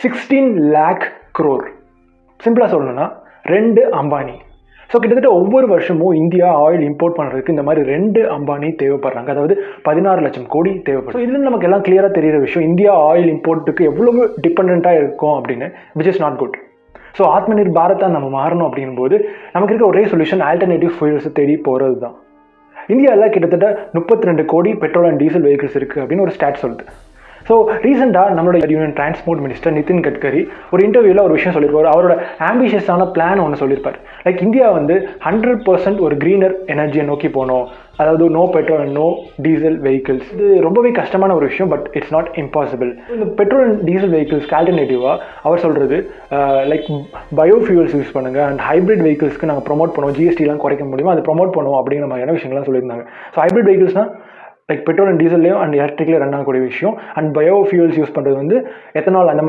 16 lakh crore. சிம்பிளாக சொல்லணும்னா 2 Ambani. So கிட்டத்தட்ட ஒவ்வொரு வருஷமும் இந்தியா ஆயில் இம்போர்ட் பண்ணுறதுக்கு இந்த மாதிரி 2 அம்பானி தேவைப்படுறாங்க. அதாவது 16 லட்சம் கோடி தேவைப்படும். ஸோ இதுல நமக்கு எல்லாம் கிளியராக தெரிகிற விஷயம், இந்தியா ஆயில் இம்போர்ட்டுக்கு எவ்வளவு டிபெண்ட்டாக இருக்கும் அப்படின்னு, which is not good. So ஆத்மநிர் பாரதா நம்ம மாறணும் அப்படிங்கும்போது நமக்கு இருக்க ஒரே சொல்யூஷன் ஆல்டர்னேட்டிவ் ஃபியூல்ஸை தேடி போகிறது தான். இந்தியாவில் கிட்டத்தட்ட 32 கோடி பெட்ரோல் அண்ட் டீசல் வெஹிக்கிள்ஸ் இருக்குது அப்படின்னு ஒரு ஸ்டாட் சொல்லுது. ஸோ ரீசெண்டாக நம்மளோட union transport minister Nitin Gadkari ஒரு இன்டர்வியூவில் ஒரு விஷயம் சொல்லியிருப்பார். அவரோட ஆம்பிஷியஸான பிளான் ஒன்று சொல்லியிருப்பார். லைக் இந்தியா வந்து 100% ஒரு க்ரீனர் எனர்ஜியை நோக்கி போகணும், அதாவது no petrol and no diesel vehicles. இது ரொம்பவே கஷ்டமான ஒரு விஷயம், பட் இட்ஸ் நாட் இம்பாசிபிள். இந்த பெட்ரோல் அண்ட் டீசல் வெஹிக்கிள்ஸ்க்கு ஆல்டர்னேட்டிவாக அவர் சொல்கிறது லைக் பயோஃபியூல்ஸ் யூஸ் பண்ணுங்கள் அண்ட் ஹைப்ரிட் வெஹிக்கிள்ஸ்க்கு நாங்கள் ப்ரொமோட் பண்ணுவோம், ஜிஎஸ்டிலாம் குறைக்க முடியுமோ அதை ப்ரொமோட் பண்ணுவோம் அப்படிங்கிற மாதிரியான விஷயங்கள்லாம் சொல்லியிருந்தாங்க. ஸோ ஹைப்ரிட் வெஹிக்கிள்ஸ்னால் லைக் பெட்ரோல் அண்ட் டீசல்லையும் அண்ட் எலக்ட்ரிக்லேயும் ரன் ஆகக்கூடிய விஷயம். அண்ட் பயோஃபியூல்ஸ் யூஸ் பண்ணுறது வந்து எத்தனால் அந்த